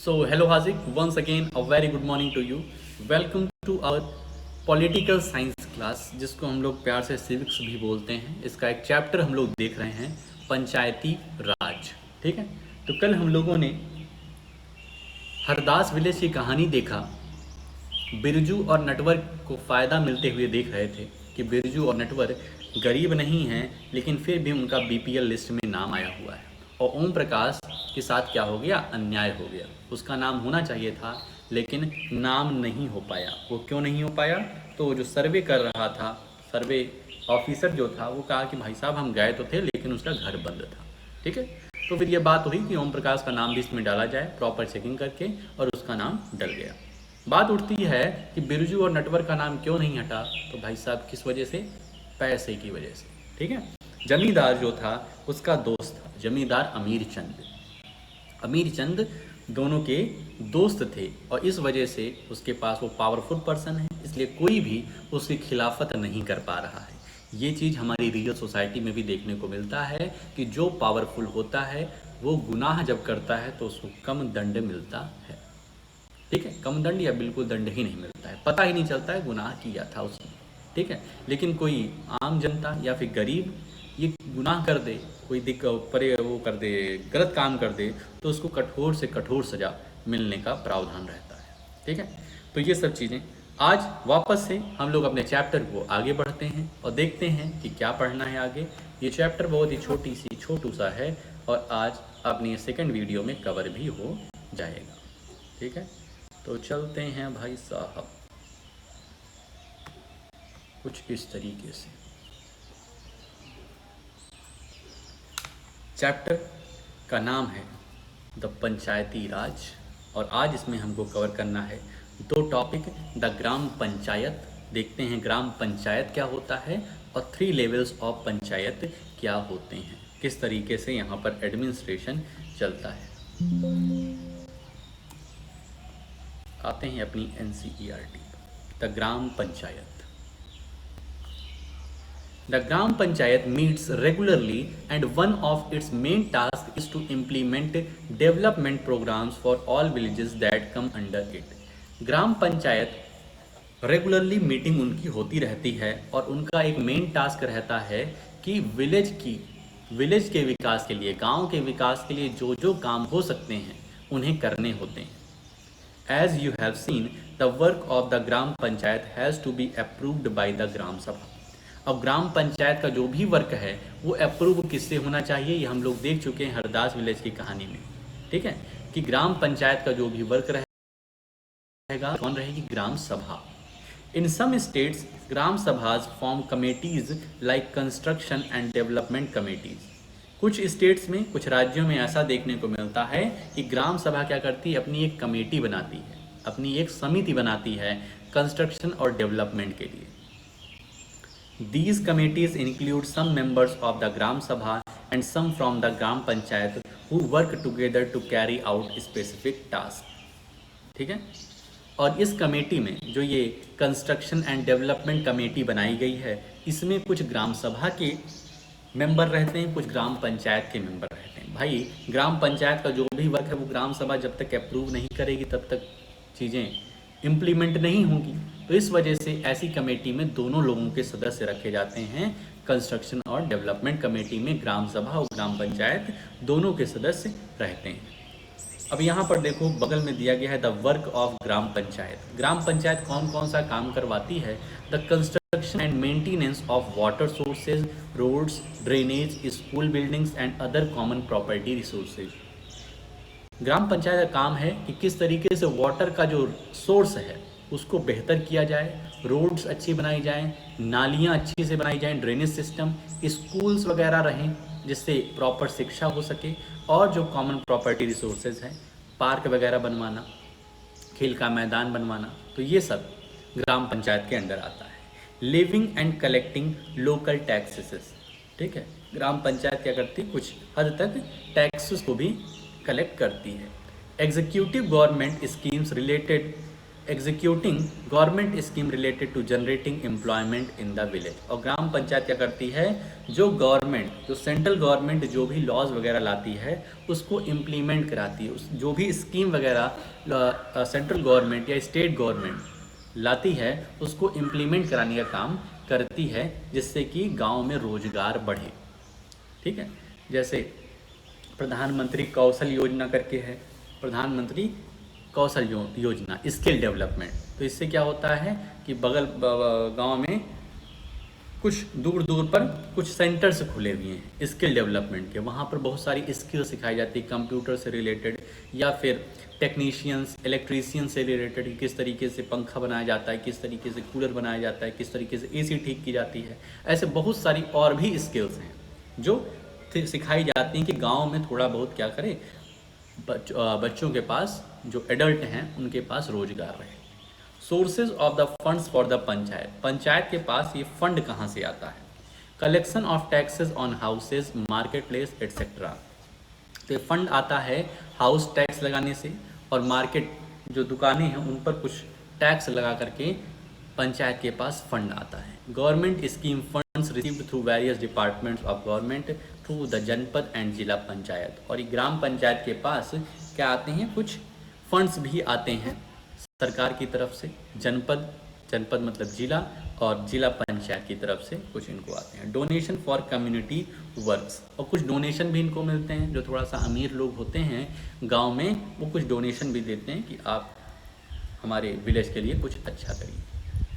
So, hello Hazik, once again a very good morning to you. Welcome to our political science class, जिसको हम लोग प्यार से civics भी बोलते हैं। इसका एक चैप्टर हम लोग देख रहे हैं, पंचायती राज। ठीक है, तो कल हम लोगों ने हरदास विलेज की कहानी देखा। बिरजू और नटवर को फ़ायदा मिलते हुए देख रहे थे कि बिरजू और नटवर गरीब नहीं हैं, लेकिन फिर भी उनका बीपीएल लिस्ट में नाम आया हुआ है। और ओम प्रकाश के साथ क्या हो गया, अन्याय हो गया। उसका नाम होना चाहिए था, लेकिन नाम नहीं हो पाया। वो क्यों नहीं हो पाया? तो जो सर्वे कर रहा था, सर्वे ऑफिसर जो था, वो कहा कि भाई साहब हम गए तो थे, लेकिन उसका घर बंद था। ठीक है, तो फिर ये बात हुई कि ओम प्रकाश का नाम लिस्ट में डाला जाए, प्रॉपर चेकिंग करके, और उसका नाम डल गया। बात उठती है कि बिरजू और नटवर का नाम क्यों नहीं हटा? तो भाई साहब किस वजह से? पैसे की वजह से। ठीक है, जमींदार जो था उसका दोस्त था, जमींदार अमीर चंद। अमीर चंद दोनों के दोस्त थे, और इस वजह से उसके पास वो पावरफुल पर्सन है, इसलिए कोई भी उसकी खिलाफत नहीं कर पा रहा है। ये चीज़ हमारी रियल सोसाइटी में भी देखने को मिलता है कि जो पावरफुल होता है वो गुनाह जब करता है तो उसको कम दंड मिलता है। ठीक है, कम दंड या बिल्कुल दंड ही नहीं मिलता है, पता ही नहीं चलता है गुनाह किया था उसने। ठीक है, लेकिन कोई आम जनता या फिर गरीब ये गुनाह कर दे, कोई परे वो कर दे, गलत काम कर दे, तो उसको कठोर से कठोर सजा मिलने का प्रावधान रहता है। ठीक है, तो ये सब चीज़ें आज वापस से हम लोग अपने चैप्टर को आगे बढ़ते हैं और देखते हैं कि क्या पढ़ना है आगे। ये चैप्टर बहुत ही छोटू सा है, और आज अपनी सेकंड वीडियो में कवर भी हो जाएगा। ठीक है, तो चलते हैं भाई साहब कुछ इस तरीके से। चैप्टर का नाम है द पंचायती राज, और आज इसमें हमको कवर करना है दो टॉपिक। द ग्राम पंचायत, देखते हैं ग्राम पंचायत क्या होता है, और 3 लेवल्स ऑफ पंचायत क्या होते हैं, किस तरीके से यहाँ पर एडमिनिस्ट्रेशन चलता है। आते हैं अपनी NCERT, the gram panchayat. The Gram Panchayat meets regularly, and one of its main tasks is to implement development programs for all villages that come under it. Gram panchayat regularly meeting उनकी होती रहती है, और उनका एक मेन टास्क रहता है कि विलेज के विकास के लिए, गांव के विकास के लिए जो जो काम हो सकते हैं उन्हें करने होते हैं। As you have seen, the work of the gram panchayat has to be approved by the ग्राम सभा। अब ग्राम पंचायत का जो भी वर्क है वो अप्रूव किससे होना चाहिए, ये हम लोग देख चुके हैं हरदास विलेज की कहानी में। ठीक है, कि ग्राम पंचायत का जो भी वर्क रहेगा कौन रहेगी? Gram sabha. In some states gram sabhas form committees like construction and development committees. कुछ स्टेट्स में, कुछ राज्यों में ऐसा देखने को मिलता है कि ग्राम सभा क्या करती है, अपनी एक कमेटी बनाती है, अपनी एक समिति बनाती है कंस्ट्रक्शन और डेवलपमेंट के लिए। These committees include some members of the Gram Sabha and some from the Gram Panchayat who work together to carry out specific tasks. ठीक है, और इस कमेटी में जो ये कंस्ट्रक्शन एंड डेवलपमेंट कमेटी बनाई गई है, इसमें कुछ ग्राम सभा के मेंबर रहते हैं, कुछ ग्राम पंचायत के मेंबर रहते हैं। भाई ग्राम पंचायत का जो भी वर्क है वो ग्राम सभा जब तक अप्रूव नहीं करेगी तब तक चीज़ें इम्प्लीमेंट नहीं होंगी। तो इस वजह से ऐसी कमेटी में दोनों लोगों के सदस्य रखे जाते हैं। कंस्ट्रक्शन और डेवलपमेंट कमेटी में ग्राम सभा और ग्राम पंचायत दोनों के सदस्य रहते हैं। अब यहाँ पर देखो बगल में दिया गया है the work of gram panchayat. Gram panchayat कौन कौन सा काम करवाती है? The construction and maintenance of water sources, roads, drainage, school buildings and other common property resources. Gram panchayat का काम है कि किस तरीके से वाटर का जो सोर्स है उसको बेहतर किया जाए, रोड्स अच्छी बनाई जाएं, नालियां अच्छी से बनाई जाएं, ड्रेनेज सिस्टम, स्कूल्स वगैरह रहें जिससे प्रॉपर शिक्षा हो सके, और जो कॉमन प्रॉपर्टी रिसोर्सेज हैं, पार्क वगैरह बनवाना, खेल का मैदान बनवाना, तो ये सब ग्राम पंचायत के अंदर आता है। Living and collecting local taxes. ठीक है, ग्राम पंचायत क्या करती है, कुछ हद तक टैक्सेस को भी कलेक्ट करती है। Executive government schemes related executing government scheme related to generating employment in the village. और ग्राम पंचायत क्या करती है, जो सेंट्रल गवर्नमेंट जो भी लॉज वगैरह लाती है उसको इम्प्लीमेंट कराती है। उस जो भी स्कीम वगैरह सेंट्रल गवर्नमेंट या स्टेट गवर्नमेंट लाती है उसको इम्प्लीमेंट कराने का काम करती है, जिससे कि गांव में रोजगार बढ़े। ठीक है, जैसे प्रधानमंत्री कौशल योजना करके है, प्रधानमंत्री कौशल योजना स्किल डेवलपमेंट। तो इससे क्या होता है कि बगल गांव में कुछ दूर दूर पर कुछ सेंटर्स खुले हुए हैं स्किल डेवलपमेंट के, वहाँ पर बहुत सारी स्किल सिखाई जाती है कंप्यूटर से रिलेटेड या फिर टेक्नीशियंस इलेक्ट्रीशियन से रिलेटेड, किस तरीके से पंखा बनाया जाता है, किस तरीके से कूलर बनाया जाता है, किस तरीके से एसी ठीक की जाती है। ऐसे बहुत सारी और भी स्किल्स हैं जो सिखाई जाती हैं कि गांव में थोड़ा बहुत क्या करें, बच्चों के पास जो एडल्ट हैं उनके पास रोजगार रहे। Sources of the funds for the panchayat, panchayat के पास ये फंड कहाँ से आता है, collection of taxes on houses market place etcetera. तो फंड आता है हाउस टैक्स लगाने से, और मार्केट जो दुकानें हैं उन पर कुछ टैक्स लगा करके पंचायत के पास फंड आता है। Government scheme funds received through various departments of government through the जनपद एंड जिला पंचायत। और ये ग्राम पंचायत के पास क्या आते हैं, कुछ फंड्स भी आते हैं सरकार की तरफ से, जनपद मतलब जिला, और जिला पंचायत की तरफ से कुछ इनको आते हैं। डोनेशन फॉर कम्युनिटी वर्क्स, और कुछ डोनेशन भी इनको मिलते हैं। जो थोड़ा सा अमीर लोग होते हैं गांव में वो कुछ डोनेशन भी देते हैं कि आप हमारे विलेज के लिए कुछ अच्छा करिए।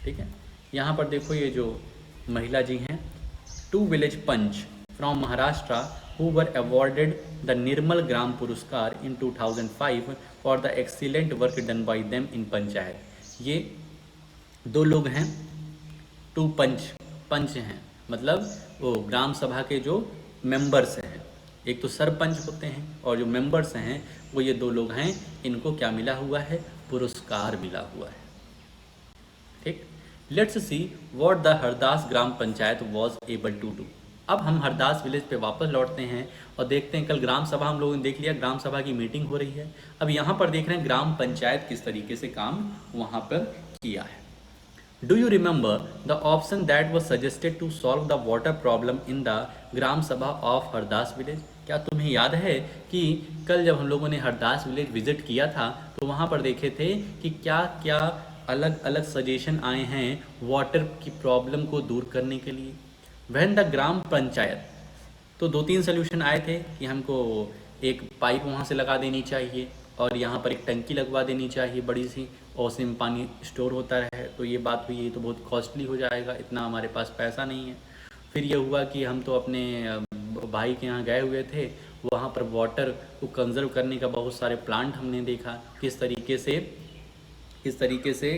ठीक है, यहाँ पर देखो ये जो महिला जी हैं, 2 village panch from Maharashtra who were awarded the Nirmal Gram Puraskar in 2005 for the excellent work done by them in panchayat. ये 2 लोग हैं, 2 पंच हैं, मतलब वो ग्राम सभा के जो मेंबर्स हैं, एक तो सरपंच होते हैं और जो मेंबर्स हैं वो ये 2 लोग हैं। इनको क्या मिला हुआ है, पुरस्कार मिला हुआ है। ठीक, let's see what the Hardas Gram panchayat was able to do. अब हम हरदास विलेज पे वापस लौटते हैं और देखते हैं, कल ग्राम सभा हम लोगों ने देख लिया, ग्राम सभा की मीटिंग हो रही है। अब यहाँ पर देख रहे हैं ग्राम पंचायत किस तरीके से काम वहाँ पर किया है। Do you remember the option that was suggested to solve the water problem in the gram sabha of Hardas village. क्या तुम्हें याद है कि कल जब हम लोगों ने हरदास विलेज विजिट किया था तो वहाँ पर देखे थे कि क्या क्या अलग अलग सजेशन आए हैं वाटर की प्रॉब्लम को दूर करने के लिए। वैन द ग्राम पंचायत, तो 2-3 सोल्यूशन आए थे कि हमको एक पाइप वहाँ से लगा देनी चाहिए और यहाँ पर एक टंकी लगवा देनी चाहिए बड़ी सी, और उसमें पानी स्टोर होता रहे। तो ये बात हुई, ये तो बहुत कॉस्टली हो जाएगा, इतना हमारे पास पैसा नहीं है। फिर ये हुआ कि हम तो अपने भाई के यहाँ गए हुए थे, वहाँ पर वाटर को कंजर्व करने का बहुत सारे प्लांट हमने देखा, किस तरीके से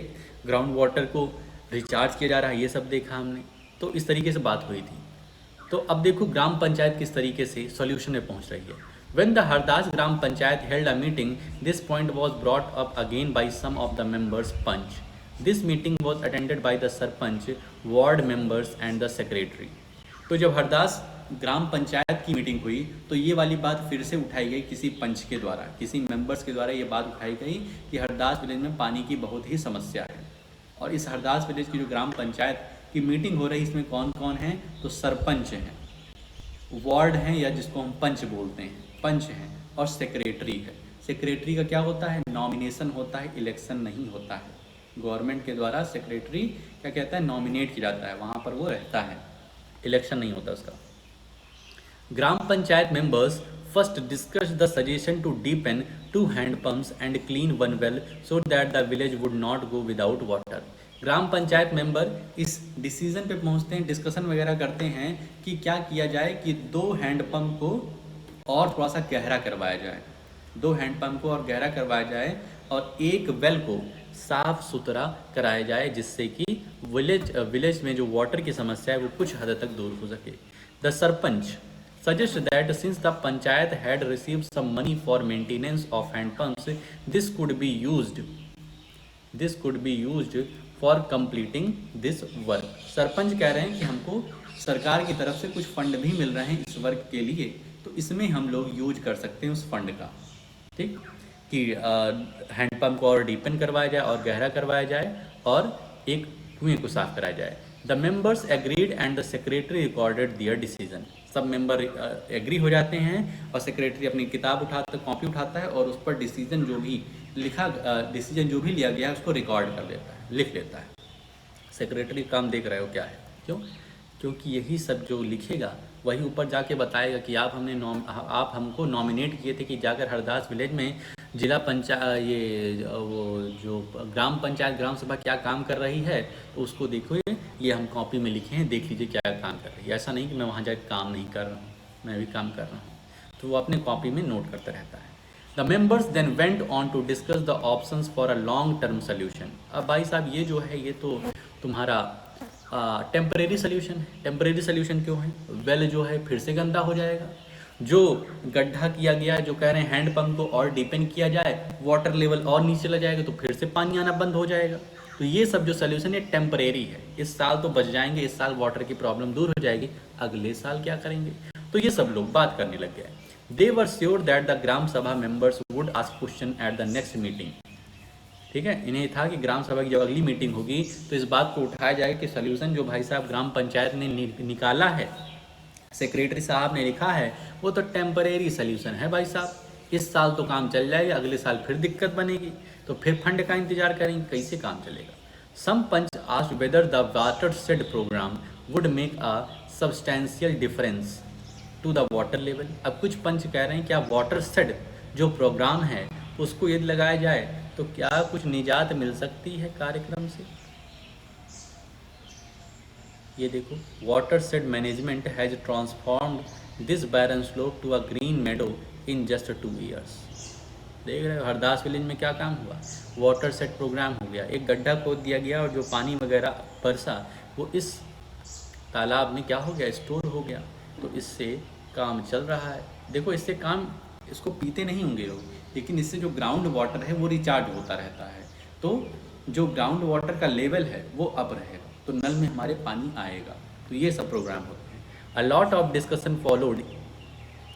ग्राउंड वाटर को रिचार्ज किया जा रहा है, ये सब देखा हमने। तो इस तरीके से बात हुई थी। तो अब देखो ग्राम पंचायत किस तरीके से सॉल्यूशन में पहुंच रही है। When the Hardas Gram Panchayat held a meeting, this point was brought up again by some of the members punch. This meeting was attended by the sarpanch, ward members and the secretary. तो जब हरदास ग्राम पंचायत की meeting हुई तो ये वाली बात फिर से उठाई गई किसी पंच के द्वारा, किसी मेंबर्स के द्वारा ये बात उठाई गई कि हरदास विलेज में पानी की बहुत ही समस्या है। और इस हरदास विलेज की जो ग्राम पंचायत की मीटिंग हो रही है इसमें कौन कौन है, तो सरपंच हैं, वार्ड हैं या जिसको हम पंच बोलते हैं, पंच हैं, और सेक्रेटरी है। सेक्रेटरी का क्या होता है, नॉमिनेशन होता है, इलेक्शन नहीं होता है। गवर्नमेंट के द्वारा सेक्रेटरी क्या कहता है, नॉमिनेट किया जाता है, वहाँ पर वो रहता है, इलेक्शन नहीं होता उसका। Gram panchayat members first discuss the suggestion to deepen 2 hand pumps and clean 1 well so that the village would not go without water. Gram panchayat member इस डिसीजन पे पहुंचते हैं, डिस्कशन वगैरह करते हैं कि क्या किया जाए कि 2 हैंडपम्प को और थोड़ा सा गहरा करवाया जाए, 2 हैंडपम्प को और गहरा करवाया जाए और एक वेल को साफ सुथरा कराया जाए, जिससे कि विलेज में जो वाटर की समस्या है वो कुछ हद तक दूर हो सके। The sarpanch suggest that since the panchayat had received some money for maintenance of hand pumps, this could be used for completing this work। Sarpanch कह रहे हैं कि हमको सरकार की तरफ से कुछ फंड भी मिल रहे हैं इस वर्क के लिए, तो इसमें हम लोग यूज कर सकते हैं उस फंड का। ठीक, कि हैंडपम्प को और डीपन करवाया जाए और गहरा करवाया जाए और एक कुएं को साफ कराया जाए। The members agreed and the secretary recorded their decision. सब मेंबर एग्री हो जाते हैं और सेक्रेटरी अपनी किताब उठाता, कॉपी उठाता है और उस पर डिसीजन जो भी डिसीजन जो भी लिया गया है उसको रिकॉर्ड कर लेता है, लिख लेता है। सेक्रेटरी काम देख रहे हो क्या है, क्यों? क्योंकि यही सब जो लिखेगा वही ऊपर जाके बताएगा कि आप हमको नॉमिनेट किए थे कि जाकर हरदास विलेज में जिला पंचायत वो जो ग्राम पंचायत ग्राम सभा क्या काम कर रही है, तो उसको देखो, ये हम कॉपी में लिखे हैं, देख लीजिए क्या काम कर रही है। ऐसा नहीं कि मैं वहाँ जाकर काम नहीं कर रहा हूँ, मैं भी काम कर रहा हूँ। तो वो अपने कॉपी में नोट करता रहता है। The members then went on to discuss the options for a long term solution. अब भाई साहब ये जो है ये तो तुम्हारा टेम्परेरी सोल्यूशन है। टेम्परेरी सोल्यूशन क्यों है? वेल जो है फिर से गंदा हो जाएगा। जो गड्ढा किया गया है, जो कह रहे हैं हैंडपम्प को और डीपन किया जाए, वाटर लेवल और नीचे चला जाएगा तो फिर से पानी आना बंद हो जाएगा। तो ये सब जो सोल्यूशन है टेम्परेरी है। इस साल तो बच जाएंगे, इस साल वाटर की प्रॉब्लम दूर हो जाएगी, अगले साल क्या करेंगे? तो ये सब लोग बात करने लग गए। दे were sure that the gram सभा members would ask question at the next meeting. ठीक है, इन्हें था कि ग्राम सभा की जब अगली मीटिंग होगी तो इस बात को उठाया जाएगा कि सोल्यूशन जो भाई साहब ग्राम पंचायत ने निकाला है, सेक्रेटरी साहब ने लिखा है, वो तो टेम्परेरी सोल्यूशन है भाई साहब। इस साल तो काम चल जाएगा, अगले साल फिर दिक्कत बनेगी, तो फिर फंड का इंतजार करेंगे, कैसे काम चलेगा? Some panch asked whether the watershed programme would make a substantial difference to the water level. अब कुछ पंच कह रहे हैं क्या वाटर शेड जो प्रोग्राम है उसको यदि लगाया जाए तो क्या कुछ निजात मिल सकती है कार्यक्रम से? ये देखो, watershed management has transformed this barren slope to a green meadow in just 2 years। देख रहे हो हरदास विलेज में क्या काम हुआ? वाटर सेट प्रोग्राम हो गया, एक गड्ढा खोद दिया गया और जो पानी वगैरह बरसा वो इस तालाब में क्या हो गया, स्टोर हो गया। तो इससे काम चल रहा है। देखो इससे काम, इसको पीते नहीं होंगे लोग, लेकिन इससे जो ग्राउंड वाटर है वो रिचार्ज होता रहता है, तो जो ग्राउंड वाटर का लेवल है वो अप रहेगा, तो नल में हमारे पानी आएगा। तो ये सब प्रोग्राम होते हैं। A lot of discussion followed.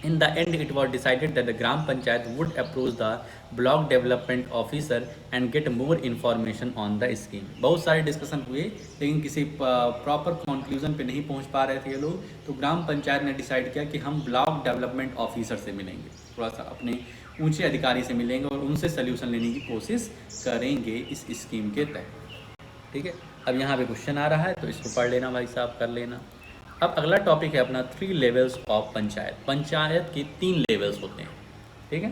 In the end, it was decided that the Gram Panchayat would approach the block development officer and get more information on the scheme। बहुत सारे डिस्कशन हुए लेकिन किसी प्रॉपर कंक्लूजन पे नहीं पहुंच पा रहे थे ये लोग। तो ग्राम पंचायत ने डिसाइड किया कि हम ब्लॉक डेवलपमेंट ऑफिसर से मिलेंगे, थोड़ा सा अपने ऊंचे अधिकारी से मिलेंगे और उनसे सोल्यूशन लेने की कोशिश करेंगे इस स्कीम के तहत। ठीक है, अब यहाँ पे क्वेश्चन आ रहा है तो इसको पढ़ लेना भाई साहब, कर लेना। अब अगला टॉपिक है अपना 3 लेवल्स ऑफ पंचायत। पंचायत के 3 लेवल्स होते हैं। ठीक है,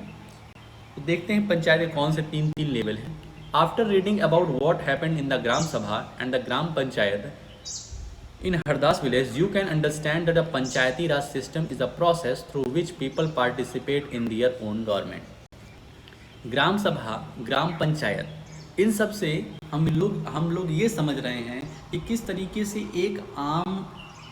तो देखते हैं पंचायत के कौन से 3 लेवल हैं। After reading about what happened in the gram sabha and the gram panchayat in Hardas village, you can understand that a panchayati raj system is a process through which people participate in their own government। ग्राम सभा, ग्राम पंचायत, इन सब से हम लोग ये समझ रहे हैं कि किस तरीके से एक आम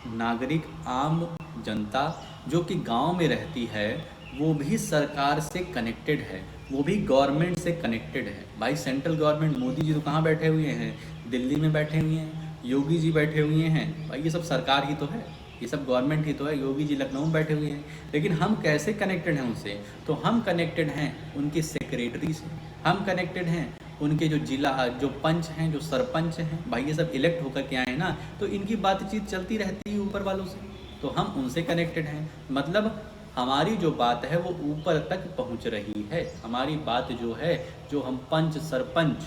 नागरिक, आम जनता जो कि गांव में रहती है वो भी सरकार से कनेक्टेड है, वो भी गवर्नमेंट से कनेक्टेड है। भाई सेंट्रल गवर्नमेंट, मोदी जी तो कहाँ बैठे हुए हैं? दिल्ली में बैठे हुए हैं, योगी जी बैठे हुए हैं। भाई ये सब सरकार ही तो है, ये सब गवर्नमेंट ही तो है। योगी जी लखनऊ में बैठे हुए हैं, लेकिन हम कैसे कनेक्टेड हैं उनसे? तो हम कनेक्टेड हैं उनके सेक्रेटरी से, हम कनेक्टेड हैं उनके जो जिला, जो पंच हैं, जो सरपंच हैं। भाई ये सब इलेक्ट होकर के आए ना, तो इनकी बातचीत चलती रहती है ऊपर वालों से, तो हम उनसे कनेक्टेड हैं। मतलब हमारी जो बात है वो ऊपर तक पहुंच रही है। हमारी बात जो है, जो हम पंच, सरपंच,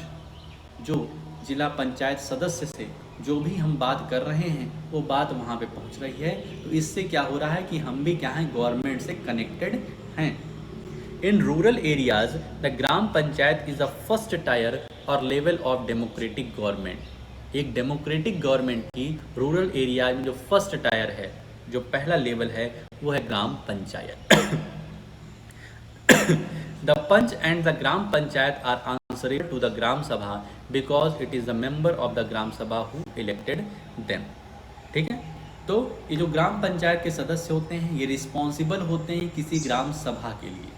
जो जिला पंचायत सदस्य से जो भी हम बात कर रहे हैं वो बात वहाँ पे पहुँच रही है। तो इससे क्या हो रहा है कि हम भी क्या हैं, गवर्नमेंट से कनेक्टेड हैं। In rural areas, the gram panchayat is the first tier or level of democratic government। एक डेमोक्रेटिक गवर्नमेंट की रूरल एरिया में जो फर्स्ट टायर है, जो पहला लेवल है, वो है ग्राम panchayat. The punch and the gram panchayat are answerable to the ग्राम सभा because it is the member of the ग्राम सभा who elected them। ठीक है, तो ये जो ग्राम पंचायत के सदस्य होते हैं ये रिस्पॉन्सिबल होते हैं किसी ग्राम सभा के लिए,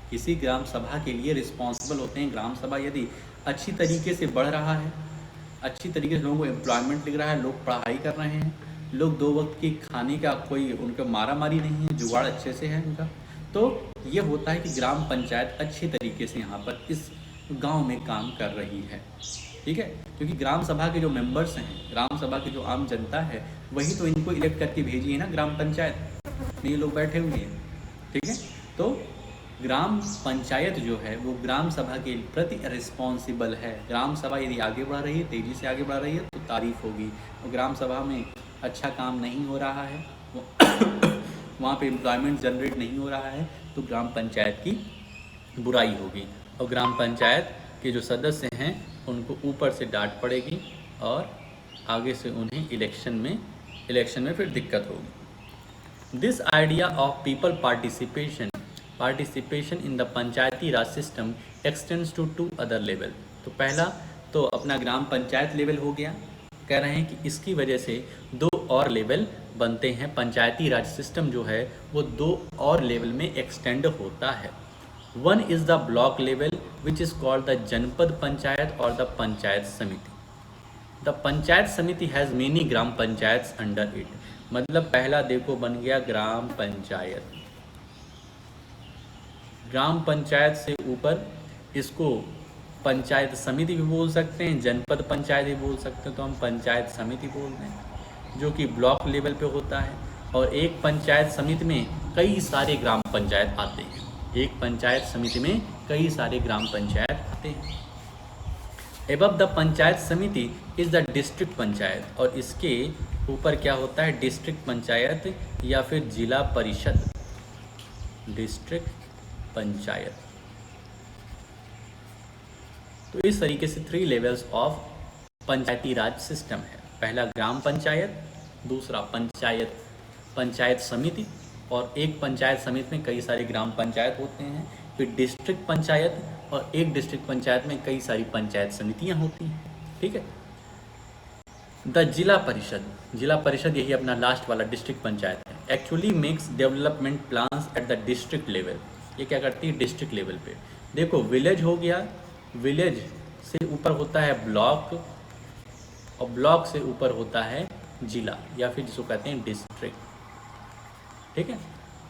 किसी ग्राम सभा के लिए रिस्पॉन्सिबल होते हैं। ग्राम सभा यदि अच्छी तरीके से बढ़ रहा है, अच्छी तरीके से लोगों को एम्प्लॉयमेंट मिल रहा है, लोग पढ़ाई कर रहे हैं, लोग 2 वक्त की खाने का कोई उनका मारा मारी नहीं है, जुगाड़ अच्छे से है उनका, तो ये होता है कि ग्राम पंचायत अच्छी तरीके से यहाँ पर इस गांव में काम कर रही है। ठीक है, क्योंकि ग्राम सभा के जो मेंबर्स हैं, ग्राम सभा की जो आम जनता है, वही तो इनको इलेक्ट करके भेजी है ना ग्राम पंचायत में, ये लोग बैठे हुए हैं। ठीक है, तो ग्राम पंचायत जो है वो ग्राम सभा के प्रति रिस्पॉन्सिबल है। ग्राम सभा यदि आगे बढ़ रही है, तेज़ी से आगे बढ़ रही है, तो तारीफ होगी। और ग्राम सभा में अच्छा काम नहीं हो रहा है, वहाँ पे एम्प्लॉयमेंट जनरेट नहीं हो रहा है, तो ग्राम पंचायत की बुराई होगी और ग्राम पंचायत के जो सदस्य हैं उनको ऊपर से डांट पड़ेगी और आगे से उन्हें इलेक्शन में फिर दिक्कत होगी। This idea of people participation in the panchayati raj system extends to other level. तो पहला तो अपना ग्राम पंचायत लेवल हो गया, कह रहे हैं कि इसकी वजह से 2 और लेवल बनते हैं। पंचायती राज सिस्टम जो है वो 2 और लेवल में एक्सटेंड होता है। One is the block level which is called the जनपद पंचायत और द पंचायत समिति। द पंचायत समिति has many gram panchayat under it. मतलब पहला देखो बन गया ग्राम पंचायत। ग्राम पंचायत से ऊपर इसको पंचायत समिति भी बोल सकते हैं, जनपद पंचायत भी बोल सकते हैं, तो हम पंचायत समिति बोल रहे हैं, जो कि ब्लॉक लेवल पे होता है। और एक पंचायत समिति में कई सारे ग्राम पंचायत आते हैं। एक पंचायत समिति में कई सारे ग्राम पंचायत आते हैं। एबव द पंचायत समिति इज़ द डिस्ट्रिक्ट पंचायत, और इसके ऊपर क्या होता है, डिस्ट्रिक्ट पंचायत या फिर जिला परिषद। डिस्ट्रिक्ट पंचायत। तो इस तरीके से 3 levels of Panchayati raj system है। पहला ग्राम पंचायत, दूसरा पंचायत समिति, और एक पंचायत समिति में कई सारे ग्राम पंचायत होते हैं। फिर डिस्ट्रिक्ट पंचायत, और एक डिस्ट्रिक्ट पंचायत में कई सारी पंचायत समितियां होती हैं। ठीक है। द जिला परिषद यही अपना लास्ट वाला डिस्ट्रिक्ट पंचायत है। Actually makes development plans at the district level. ये क्या करती है, डिस्ट्रिक्ट लेवल पे। देखो विलेज हो गया, विलेज से ऊपर होता है ब्लॉक, और ब्लॉक से ऊपर होता है जिला या फिर जिसको कहते हैं डिस्ट्रिक्ट। ठीक है,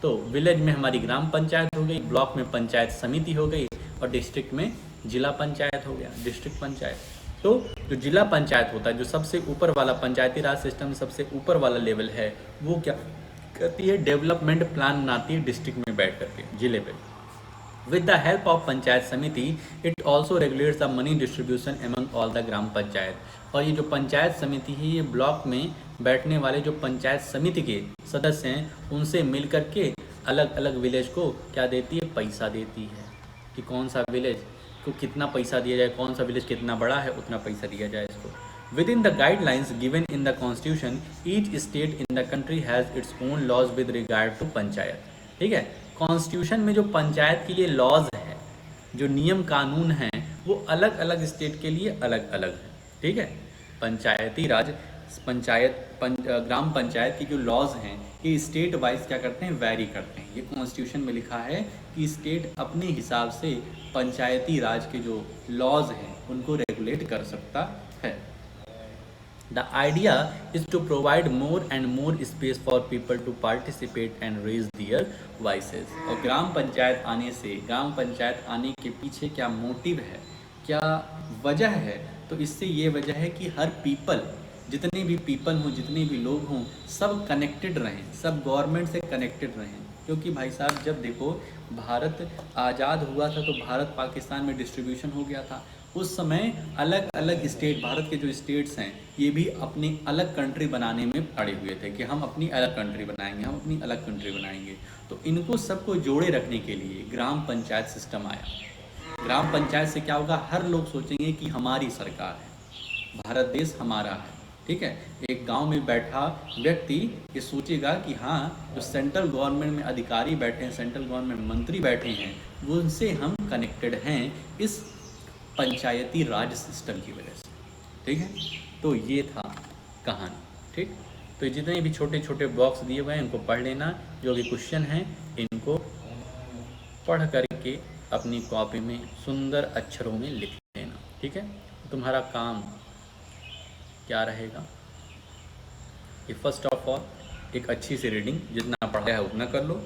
तो विलेज में हमारी ग्राम पंचायत हो गई, ब्लॉक में पंचायत समिति हो गई, और डिस्ट्रिक्ट में जिला पंचायत हो गया, डिस्ट्रिक्ट पंचायत। तो जो जिला पंचायत होता है, जो सबसे ऊपर वाला पंचायती राज सिस्टम सबसे ऊपर वाला लेवल है, वो क्या करती है, डेवलपमेंट प्लान बनाती है डिस्ट्रिक्ट में बैठ करके, जिले पे। With the help of panchayat samiti it also regulates the money distribution among all the gram panchayat. और ये जो पंचायत समिति है, ये ब्लॉक में बैठने वाले जो पंचायत समिति के सदस्य हैं, उनसे मिल करके अलग अलग विलेज को क्या देती है, पैसा देती है कि कौन सा विलेज को कितना पैसा दिया जाए, कौन सा विलेज कितना बड़ा है उतना पैसा दिया जाए इसको। Within the guidelines given in the constitution each state in the country has its own laws with regard to panchayat. ठीक है, कॉन्स्टिट्यूशन में जो पंचायत के लिए लॉज है, जो नियम कानून हैं, वो अलग अलग स्टेट के लिए अलग अलग है। ठीक है, पंचायती राज ग्राम पंचायत की जो लॉज हैं, ये स्टेट वाइज क्या करते हैं, वैरी करते हैं। ये कॉन्स्टिट्यूशन में लिखा है कि स्टेट अपने हिसाब से पंचायती राज के जो लॉज हैं उनको रेगुलेट कर सकता है। The idea is to provide more and more space for people to participate and raise their voices। और ग्राम पंचायत आने के पीछे क्या मोटिव है, क्या वजह है, तो इससे ये वजह है कि हर जितने भी पीपल हों, जितने भी लोग हों, सब कनेक्टेड रहें, सब गवर्नमेंट से कनेक्टेड रहें। क्योंकि भाई साहब जब देखो भारत आज़ाद हुआ था तो भारत पाकिस्तान में डिस्ट्रीब्यूशन हो गया था। उस समय अलग अलग स्टेट, भारत के जो स्टेट्स हैं, ये भी अपनी अलग कंट्री बनाने में पड़े हुए थे कि हम अपनी अलग कंट्री बनाएंगे, तो इनको सबको जोड़े रखने के लिए ग्राम पंचायत सिस्टम आया। ग्राम पंचायत से क्या होगा, हर लोग सोचेंगे कि हमारी सरकार है, भारत देश हमारा है। ठीक है, एक गांव में बैठा व्यक्ति ये सोचेगा कि हाँ, जो सेंट्रल गवर्नमेंट में अधिकारी बैठे हैं, सेंट्रल गवर्नमेंट में मंत्री बैठे हैं, वो उनसे हम कनेक्टेड हैं इस पंचायती राज सिस्टम की वजह से। ठीक है, तो ये था कहानी। ठीक, तो जितने भी छोटे छोटे बॉक्स दिए हुए हैं इनको पढ़ लेना, जो भी क्वेश्चन हैं इनको पढ़ करके अपनी कॉपी में सुंदर अक्षरों में लिख लेना। ठीक है, तुम्हारा काम क्या रहेगा कि फर्स्ट ऑफ ऑल एक अच्छी सी रीडिंग, जितना पढ़ा है उतना कर लो।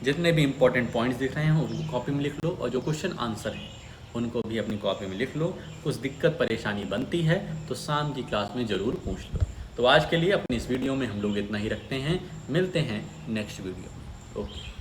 जितने भी इंपॉर्टेंट पॉइंट्स दिख रहे हैं उनको कॉपी में लिख लो, और जो क्वेश्चन आंसर है उनको भी अपनी कॉपी में लिख लो। कुछ दिक्कत परेशानी बनती है तो शाम की क्लास में ज़रूर पूछ लो। तो आज के लिए अपनी इस वीडियो में हम लोग इतना ही रखते हैं, मिलते हैं नेक्स्ट वीडियो में। ओके।